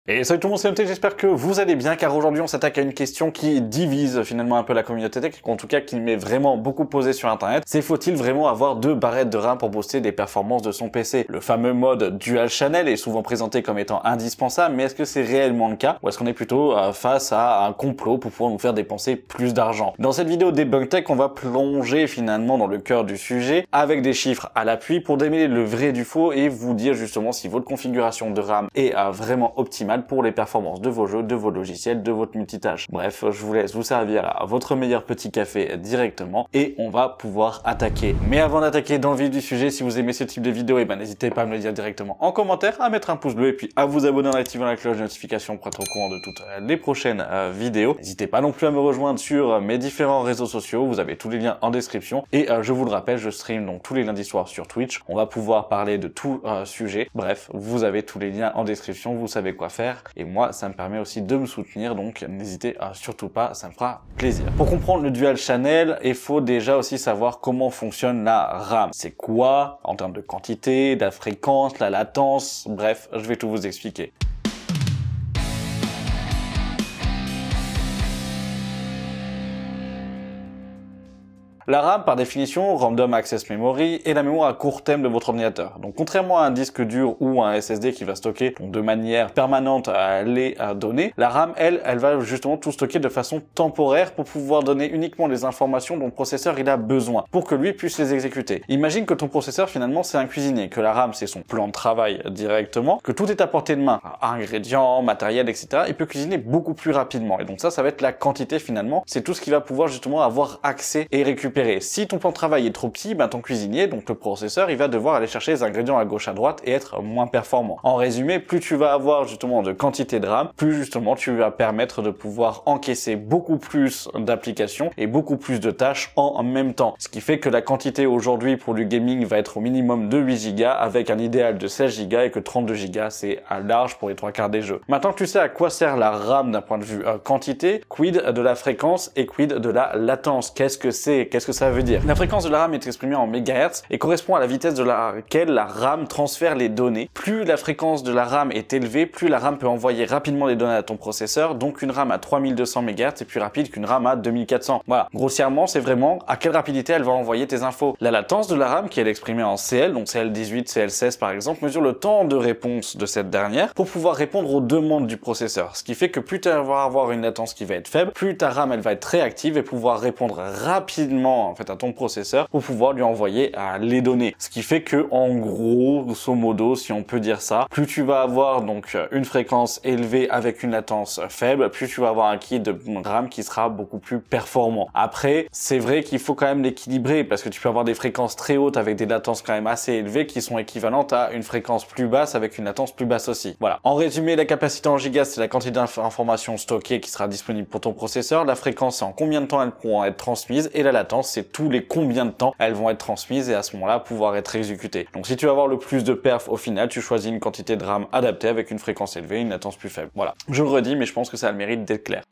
Et salut tout le monde, c'est MT, j'espère que vous allez bien, car aujourd'hui on s'attaque à une question qui divise finalement un peu la communauté tech, en tout cas qui m'est vraiment beaucoup posée sur internet. C'est faut-il vraiment avoir 2 barrettes de RAM pour booster les performances de son PC? Le fameux mode Dual Channel est souvent présenté comme étant indispensable, mais est-ce que c'est réellement le cas? Ou est-ce qu'on est plutôt face à un complot pour pouvoir nous faire dépenser plus d'argent? Dans cette vidéo Debunk Tech, on va plonger finalement dans le cœur du sujet, avec des chiffres à l'appui pour démêler le vrai du faux et vous dire justement si votre configuration de RAM est vraiment optimale pour les performances de vos jeux, de vos logiciels, de votre multitâche. Bref, je vous laisse vous servir à votre meilleur petit café directement et on va pouvoir attaquer. Mais avant d'attaquer dans le vif du sujet, si vous aimez ce type de vidéo, n'hésitez pas à me le dire directement en commentaire, à mettre un pouce bleu et puis à vous abonner en activant la cloche de notification pour être au courant de toutes les prochaines vidéos. N'hésitez pas non plus à me rejoindre sur mes différents réseaux sociaux, vous avez tous les liens en description et je vous le rappelle, je stream donc tous les lundis soirs sur Twitch. On va pouvoir parler de tout sujet. Bref, vous avez tous les liens en description, vous savez quoi faire. Et moi, ça me permet aussi de me soutenir, donc n'hésitez surtout pas, ça me fera plaisir. Pour comprendre le Dual Channel, il faut déjà aussi savoir comment fonctionne la RAM. C'est quoi en termes de quantité, de la fréquence, la latence, bref, je vais tout vous expliquer. La RAM, par définition, Random Access Memory, est la mémoire à court terme de votre ordinateur. Donc contrairement à un disque dur ou un SSD qui va stocker de manière permanente les données, la RAM, elle va justement tout stocker de façon temporaire pour pouvoir donner uniquement les informations dont le processeur il a besoin, pour que lui puisse les exécuter. Imagine que ton processeur finalement c'est un cuisinier, que la RAM c'est son plan de travail directement, que tout est à portée de main, ingrédients, matériel, etc. Il peut cuisiner beaucoup plus rapidement. Et donc ça va être la quantité finalement, c'est tout ce qu'il va pouvoir justement avoir accès et récupérer. Si ton plan de travail est trop petit, ton cuisinier, donc le processeur, il va devoir aller chercher les ingrédients à gauche à droite et être moins performant. En résumé, plus tu vas avoir justement de quantité de RAM, plus justement tu vas permettre de pouvoir encaisser beaucoup plus d'applications et beaucoup plus de tâches en même temps. Ce qui fait que la quantité aujourd'hui pour du gaming va être au minimum de 8 Go avec un idéal de 16 Go et que 32 Go c'est à large pour les 3/4 des jeux. Maintenant que tu sais à quoi sert la RAM d'un point de vue quantité, quid de la fréquence et quid de la latence? Qu'est-ce que c'est? Qu'est-ce que ça veut dire? La fréquence de la RAM est exprimée en mégahertz et correspond à la vitesse de laquelle la RAM transfère les données. Plus la fréquence de la RAM est élevée, plus la RAM peut envoyer rapidement les données à ton processeur. Donc une RAM à 3200 MHz est plus rapide qu'une RAM à 2400. Voilà. Grossièrement, c'est vraiment à quelle rapidité elle va envoyer tes infos. La latence de la RAM, qui est exprimée en CL, donc CL18, CL16 par exemple, mesure le temps de réponse de cette dernière pour pouvoir répondre aux demandes du processeur. Ce qui fait que plus tu vas avoir une latence qui va être faible, plus ta RAM elle va être réactive et pouvoir répondre rapidement en fait à ton processeur pour pouvoir lui envoyer les données. Ce qui fait que en gros, grosso modo, si on peut dire ça, plus tu vas avoir donc une fréquence élevée avec une latence faible, plus tu vas avoir un kit de RAM qui sera beaucoup plus performant. Après, c'est vrai qu'il faut quand même l'équilibrer parce que tu peux avoir des fréquences très hautes avec des latences quand même assez élevées qui sont équivalentes à une fréquence plus basse avec une latence plus basse aussi. Voilà. En résumé, la capacité en gigas, c'est la quantité d'informations stockées qui sera disponible pour ton processeur. La fréquence, c'est en combien de temps elles pourront être transmises et la latence, c'est tous les combien de temps elles vont être transmises et à ce moment-là pouvoir être exécutées. Donc si tu veux avoir le plus de perf au final, tu choisis une quantité de RAM adaptée avec une fréquence élevée et une latence plus faible. Voilà. Je le redis, mais je pense que ça a le mérite d'être clair.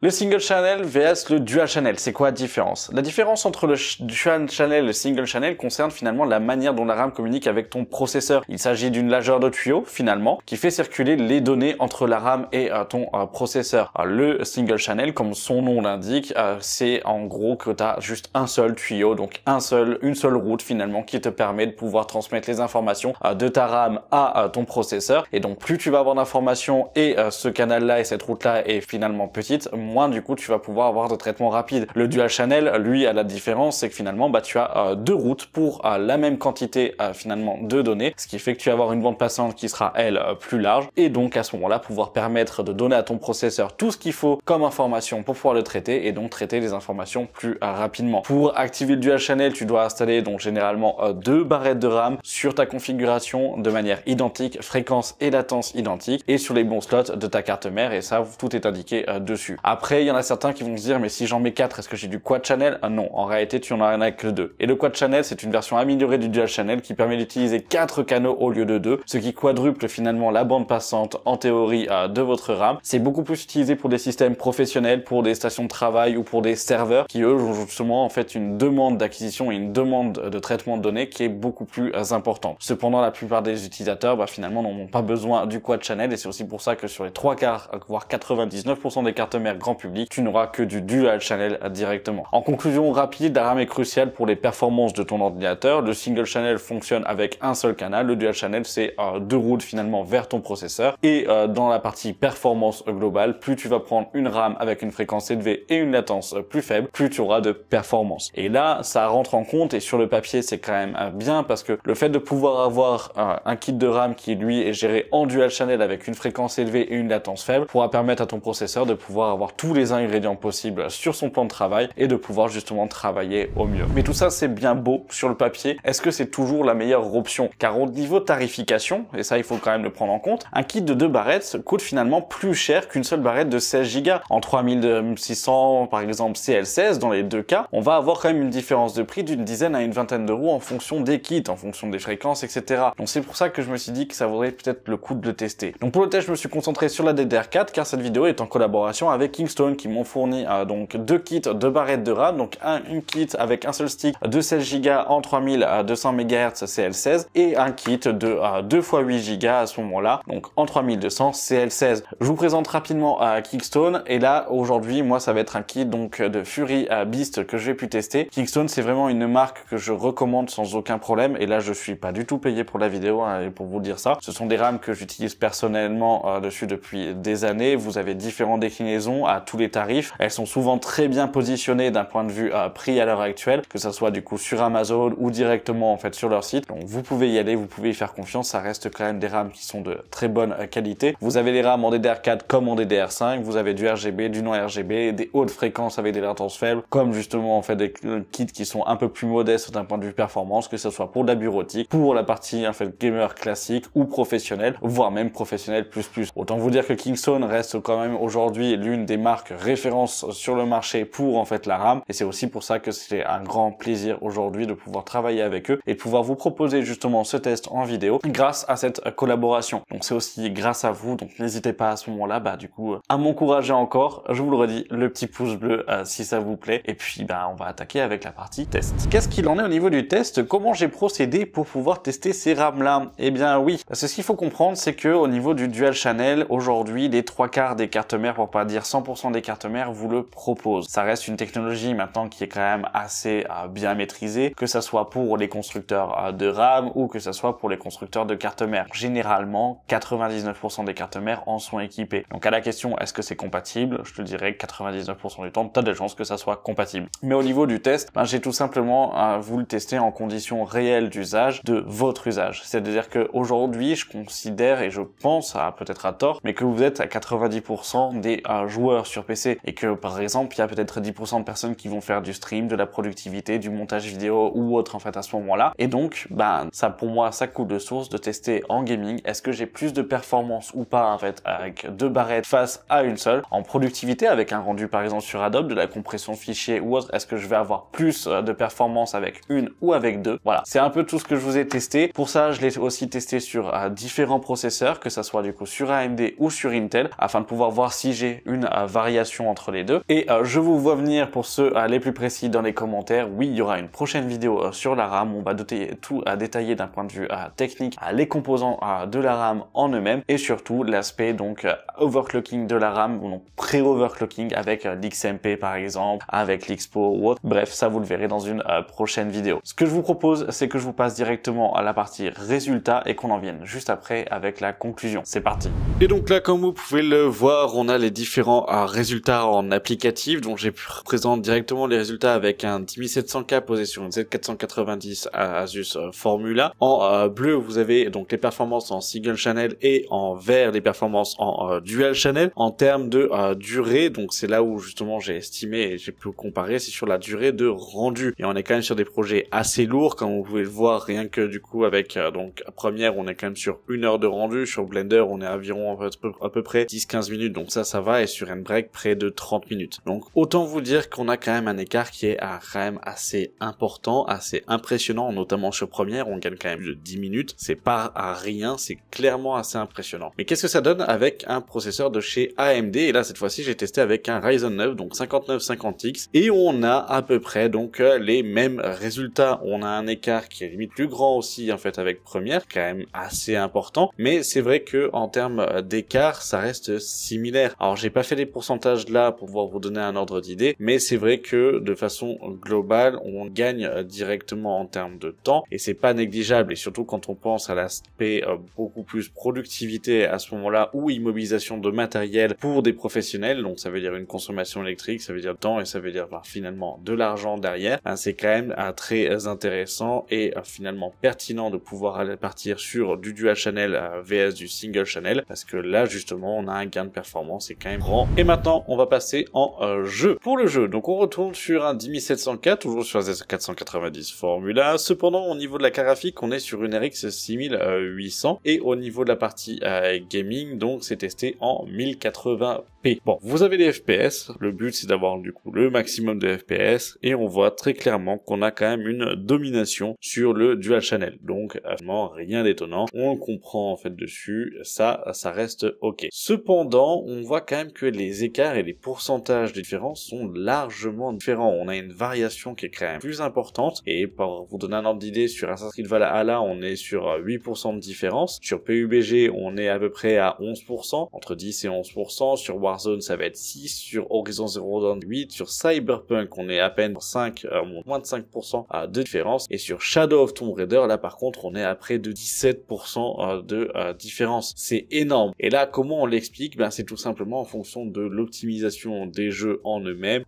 Le single channel vs le dual channel, c'est quoi la différence? La différence entre le dual channel et le single channel concerne finalement la manière dont la RAM communique avec ton processeur. Il s'agit d'une largeur de tuyau finalement qui fait circuler les données entre la RAM et ton processeur. Le single channel, comme son nom l'indique, c'est en gros que tu as juste un seul tuyau, donc une seule route finalement qui te permet de pouvoir transmettre les informations de ta RAM à ton processeur. Et donc plus tu vas avoir d'informations et ce canal-là et cette route-là est finalement petite, moins du coup tu vas pouvoir avoir de traitement rapide. Le dual channel, lui, à la différence, c'est que finalement tu as 2 routes pour la même quantité finalement de données, ce qui fait que tu vas avoir une bande passante qui sera elle plus large et donc à ce moment-là pouvoir permettre de donner à ton processeur tout ce qu'il faut comme information pour pouvoir le traiter et donc traiter les informations plus rapidement. Pour activer le dual channel, tu dois installer donc généralement 2 barrettes de RAM sur ta configuration de manière identique, fréquence et latence identique et sur les bons slots de ta carte mère et ça tout est indiqué dessus. Après, Après, il y en a certains qui vont se dire, mais si j'en mets 4, est-ce que j'ai du quad channel? Non, en réalité, tu en as que 2. Et le quad channel, c'est une version améliorée du dual channel qui permet d'utiliser 4 canaux au lieu de 2, ce qui quadruple finalement la bande passante en théorie de votre RAM. C'est beaucoup plus utilisé pour des systèmes professionnels, pour des stations de travail ou pour des serveurs qui eux ont justement en fait une demande d'acquisition et une demande de traitement de données qui est beaucoup plus importante. Cependant, la plupart des utilisateurs finalement n'ont pas besoin du quad channel et c'est aussi pour ça que sur les 3 quarts, voire 99% des cartes mères grand public, tu n'auras que du dual channel directement. En conclusion rapide, la RAM est cruciale pour les performances de ton ordinateur. Le single channel fonctionne avec un seul canal. Le dual channel, c'est 2 routes finalement vers ton processeur. Et dans la partie performance globale, plus tu vas prendre une RAM avec une fréquence élevée et une latence plus faible, plus tu auras de performance. Et là, ça rentre en compte et sur le papier, c'est quand même bien parce que le fait de pouvoir avoir un kit de RAM qui lui est géré en dual channel avec une fréquence élevée et une latence faible pourra permettre à ton processeur de pouvoir avoir tous les ingrédients possibles sur son plan de travail et de pouvoir justement travailler au mieux. Mais tout ça, c'est bien beau sur le papier. Est-ce que c'est toujours la meilleure option? Car au niveau tarification, et ça il faut quand même le prendre en compte, un kit de 2 barrettes coûte finalement plus cher qu'une seule barrette de 16 Go. En 3600 par exemple CL16, dans les deux cas, on va avoir quand même une différence de prix d'une dizaine à une vingtaine d'euros en fonction des kits, en fonction des fréquences, etc. Donc c'est pour ça que je me suis dit que ça vaudrait peut-être le coup de le tester. Donc pour le test, je me suis concentré sur la DDR4 car cette vidéo est en collaboration avec Kingston qui m'ont fourni donc 2 kits, 2 barrettes de RAM, donc une kit avec un seul stick de 16 Go en 3200 MHz CL16 et un kit de 2 x 8 Go à ce moment-là, donc en 3200 CL16. Je vous présente rapidement Kingston et là aujourd'hui moi ça va être un kit donc de Fury Beast que j'ai pu tester. Kingston c'est vraiment une marque que je recommande sans aucun problème et là je suis pas du tout payé pour la vidéo pour vous dire ça. Ce sont des RAM que j'utilise personnellement dessus depuis des années. Vous avez différentes déclinaisons à tous les tarifs. Elles sont souvent très bien positionnées d'un point de vue prix à l'heure actuelle, que ça soit du coup sur Amazon ou directement en fait sur leur site. Donc vous pouvez y aller, vous pouvez y faire confiance, ça reste quand même des RAM qui sont de très bonne qualité. Vous avez les RAM en DDR4 comme en DDR5, vous avez du RGB, du non RGB, des hautes fréquences avec des latences faibles, comme justement en fait des kits qui sont un peu plus modestes d'un point de vue performance, que ce soit pour de la bureautique, pour la partie en fait gamer classique ou professionnel, voire même professionnel plus. Autant vous dire que Kingston reste quand même aujourd'hui l'une des marques références sur le marché pour en fait la RAM et c'est aussi pour ça que c'est un grand plaisir aujourd'hui de pouvoir travailler avec eux et de pouvoir vous proposer justement ce test en vidéo grâce à cette collaboration. Donc c'est aussi grâce à vous, donc n'hésitez pas à ce moment-là du coup à m'encourager encore, je vous le redis, le petit pouce bleu si ça vous plaît et puis on va attaquer avec la partie test. Qu'est-ce qu'il en est au niveau du test? Comment j'ai procédé pour pouvoir tester ces RAM là? Eh bien oui, parce que ce qu'il faut comprendre c'est que au niveau du dual channel, aujourd'hui les 3 quarts des cartes mères, pour pas dire 100% des cartes mères, vous le proposent. Ça reste une technologie maintenant qui est quand même assez bien maîtrisée, que ça soit pour les constructeurs de RAM ou que ça soit pour les constructeurs de cartes mères. Généralement, 99% des cartes mères en sont équipées. Donc à la question est-ce que c'est compatible, je te dirais que 99% du temps, tu as des chances que ça soit compatible. Mais au niveau du test, j'ai tout simplement voulu tester en conditions réelles d'usage de votre usage. C'est-à-dire que aujourd'hui, je considère et je pense, peut-être à tort, mais que vous êtes à 90% des joueurs sur PC et que par exemple, il y a peut-être 10% de personnes qui vont faire du stream, de la productivité, du montage vidéo ou autre en fait à ce moment-là. Et donc, ça pour moi, ça coule de source de tester en gaming. Est-ce que j'ai plus de performance ou pas en fait avec 2 barrettes face à une seule? En productivité avec un rendu par exemple sur Adobe, de la compression fichier ou autre, est-ce que je vais avoir plus de performance avec une ou avec 2? Voilà, c'est un peu tout ce que je vous ai testé. Pour ça, je l'ai aussi testé sur différents processeurs, que ça soit du coup sur AMD ou sur Intel, afin de pouvoir voir si j'ai une variation entre les deux. Et je vous vois venir pour ceux les plus précis dans les commentaires. Oui, il y aura une prochaine vidéo sur la RAM. On va tout détailler d'un point de vue technique, les composants de la RAM en eux-mêmes et surtout l'aspect donc overclocking de la RAM, ou donc pré-overclocking avec l'XMP par exemple, avec l'Expo ou autre. Bref, ça vous le verrez dans une prochaine vidéo. Ce que je vous propose, c'est que je vous passe directement à la partie résultats et qu'on en vienne juste après avec la conclusion. C'est parti. Et donc là, comme vous pouvez le voir, on a les différents résultats en applicatif. Donc j'ai présente directement les résultats avec un 10700K posé sur une Z490 Asus Formula. En bleu, vous avez donc les performances en single channel et en vert les performances en dual channel. En termes de durée, donc c'est là où justement j'ai estimé et j'ai pu comparer, c'est sur la durée de rendu. Et on est quand même sur des projets assez lourds, comme vous pouvez le voir, rien que du coup avec donc Premiere, on est quand même sur 1 heure de rendu. Sur Blender, on est environ à peu près 10-15 minutes, donc ça va. Et sur frame break près de 30 minutes. Donc autant vous dire qu'on a quand même un écart qui est quand même assez important, assez impressionnant, notamment sur Premiere, on gagne quand même plus de 10 minutes, c'est pas à rien, c'est clairement assez impressionnant. Mais qu'est-ce que ça donne avec un processeur de chez AMD? Et là cette fois-ci j'ai testé avec un Ryzen 9, donc 5950X, et on a à peu près donc les mêmes résultats. On a un écart qui est limite plus grand aussi en fait avec Premiere, quand même assez important, mais c'est vrai que en termes d'écart ça reste similaire. Alors j'ai pas fait les pourcentages là pour pouvoir vous donner un ordre d'idée, mais c'est vrai que de façon globale on gagne directement en termes de temps et c'est pas négligeable, et surtout quand on pense à l'aspect beaucoup plus productivité à ce moment-là ou immobilisation de matériel pour des professionnels, donc ça veut dire une consommation électrique, ça veut dire temps et ça veut dire finalement de l'argent derrière. C'est quand même très intéressant et finalement pertinent de pouvoir aller partir sur du dual channel vs du single channel, parce que là justement on a un gain de performance c'est quand même grand. Et maintenant on va passer en jeu. Pour le jeu, donc on retourne sur un 10704, toujours sur un Z490 Formula. Cependant au niveau de la carte graphique on est sur une RX 6800 et au niveau de la partie gaming donc c'est testé en 1080p. Bon, vous avez les FPS, le but c'est d'avoir du coup le maximum de FPS et on voit très clairement qu'on a quand même une domination sur le dual channel, donc vraiment rien d'étonnant, on le comprend en fait dessus, ça reste ok. Cependant on voit quand même que les écarts et les pourcentages de différence sont largement différents, on a une variation qui est quand même plus importante, et pour vous donner un ordre d'idée, sur Assassin's Creed Valhalla on est sur 8% de différence, sur PUBG on est à peu près à 11%, entre 10 et 11%, sur Warzone ça va être 6, sur Horizon Zero Dawn 8, sur Cyberpunk on est à peine 5, moins de 5% de différence, et sur Shadow of Tomb Raider là par contre on est à près de 17% de différence. C'est énorme. Et là comment on l'explique? Ben c'est tout simplement en fonction de l'optimisation des jeux en eux-mêmes,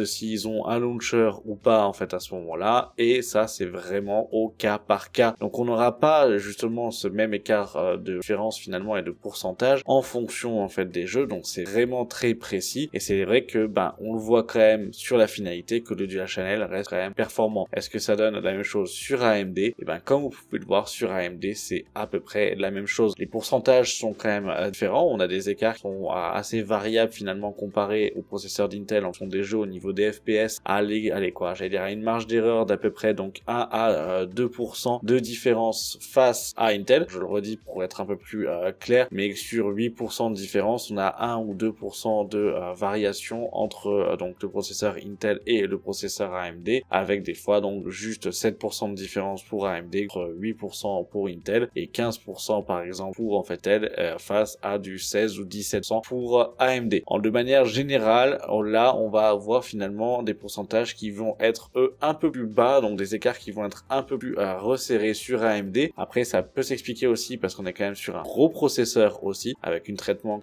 s'ils ont un launcher ou pas en fait à ce moment-là, et ça c'est vraiment au cas par cas. Donc on n'aura pas justement ce même écart de différence finalement et de pourcentage en fonction en fait des jeux, donc c'est vraiment très précis, et c'est vrai que ben on le voit quand même sur la finalité que le dual channel reste quand même performant. Est-ce que ça donne la même chose sur AMD? Et ben comme vous pouvez le voir sur AMD c'est à peu près la même chose. Les pourcentages sont quand même différents, on a des écarts qui sont assez variables finalement comparés aux processeurs d'Intel en font des jeux au niveau des FPS allez quoi, j'allais dire à une marge d'erreur d'à peu près donc 1 à 2% de différence face à Intel. Je le redis pour être un peu plus clair, mais sur 8% de différence on a 1 ou 2% de variation entre donc le processeur Intel et le processeur AMD, avec des fois donc juste 7% de différence pour AMD, 8% pour Intel et 15% par exemple pour en fait Intel face à du 16 ou 17% pour AMD. De manière générale, là on va avoir finalement des pourcentages qui vont être eux un peu plus bas, donc des écarts qui vont être un peu plus resserrés sur AMD. Après ça peut s'expliquer aussi parce qu'on est quand même sur un gros processeur aussi, avec un traitement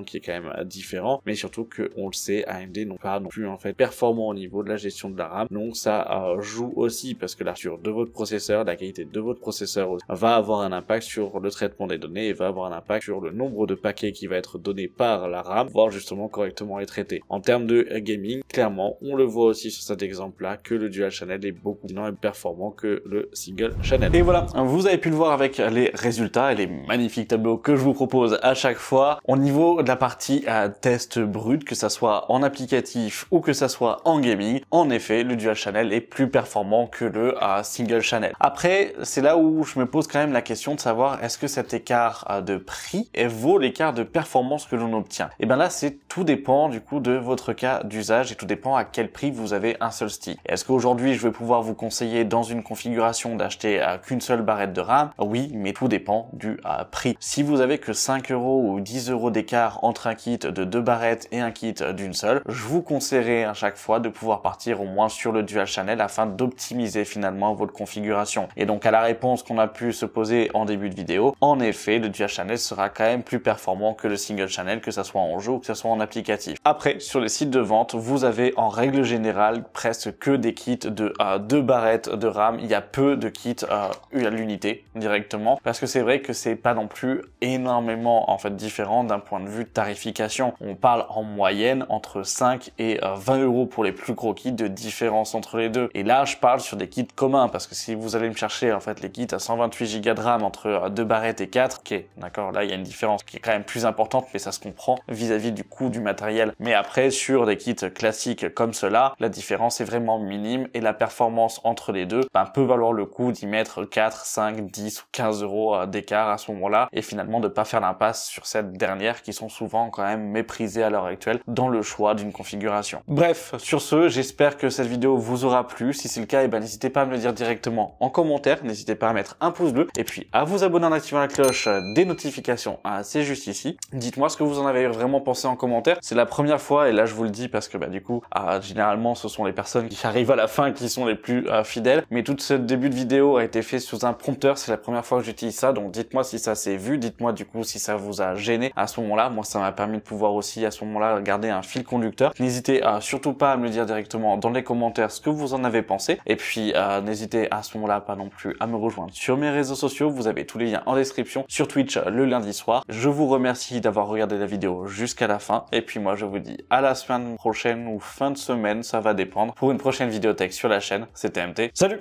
qui est quand même différent, mais surtout que on le sait, AMD n'ont pas non plus en fait performant au niveau de la gestion de la RAM, donc ça joue aussi, parce que là sur de votre processeur, la qualité de votre processeur va avoir un impact sur le traitement des données et va avoir un impact sur le nombre de paquets qui va être donné par la RAM, voire justement correctement les traiter. En termes de gaming, clairement on le voit aussi sur cet exemple là que le dual channel est beaucoup plus performant que le single channel. Et voilà, vous avez pu le voir avec les résultats et les magnifiques tableaux que je vous propose à chaque fois. Au niveau de la partie test brut, que ça soit en applicatif ou que ça soit en gaming, en effet le dual channel est plus performant que le single channel. Après c'est là où je me pose quand même la question de savoir est-ce que cet écart de prix vaut l'écart de performance que l'on obtient. Et bien là c'est tout dépend du coup de votre cas d'usage et tout dépend à quel prix vous avez un seul stick. Est-ce qu'aujourd'hui je vais pouvoir vous conseiller dans une configuration d'acheter qu'une seule barrette de RAM? Oui, mais tout dépend du prix. Si vous avez que 5 € ou 10 € d'écart entre un kit de 2 barrettes et un kit d'une seule, je vous conseillerais à chaque fois de pouvoir partir au moins sur le dual channel afin d'optimiser finalement votre configuration. Et donc à la réponse qu'on a pu se poser en début de vidéo, en effet le dual channel sera quand même plus performant que le single channel, que ça soit en jeu ou que ça soit en applicatif. Après sur les sites de vente, vous avez en règle générale presque que des kits de 2 barrettes de RAM. Il y a peu de kits à l'unité directement, parce que c'est vrai que c'est pas non plus énormément en fait différent d'un point de vue de tarification. configuration. On parle en moyenne entre 5 et 20 € pour les plus gros kits de différence entre les deux. Et là, je parle sur des kits communs parce que si vous allez me chercher en fait les kits à 128 Go de RAM entre 2 barrettes et 4, ok, d'accord, là il y a une différence qui est quand même plus importante, mais ça se comprend vis-à-vis du coût du matériel. Mais après, sur des kits classiques comme cela, la différence est vraiment minime et la performance entre les deux peut valoir le coup d'y mettre 4, 5, 10 ou 15 € d'écart à ce moment-là et finalement de pas faire l'impasse sur cette dernière qui sont souvent quand même méprisées à l'heure actuelle dans le choix d'une configuration. Bref, sur ce, j'espère que cette vidéo vous aura plu. Si c'est le cas, n'hésitez pas à me le dire directement en commentaire, n'hésitez pas à mettre un pouce bleu et puis à vous abonner en activant la cloche des notifications, c'est juste ici. Dites-moi ce que vous en avez vraiment pensé en commentaire. C'est la première fois et là je vous le dis parce que du coup, généralement ce sont les personnes qui arrivent à la fin qui sont les plus fidèles, mais tout ce début de vidéo a été fait sous un prompteur, c'est la première fois que j'utilise ça, donc dites-moi si ça s'est vu, dites-moi du coup si ça vous a gêné à ce moment-là. Moi ça m'a permis de pouvoir aussi à ce moment-là garder un fil conducteur. N'hésitez surtout pas à me le dire directement dans les commentaires ce que vous en avez pensé, et puis n'hésitez à ce moment-là pas non plus à me rejoindre sur mes réseaux sociaux, vous avez tous les liens en description, sur Twitch le lundi soir. Je vous remercie d'avoir regardé la vidéo jusqu'à la fin, et puis moi je vous dis à la semaine prochaine ou fin de semaine, ça va dépendre, pour une prochaine vidéo tech sur la chaîne. C'était MT, salut!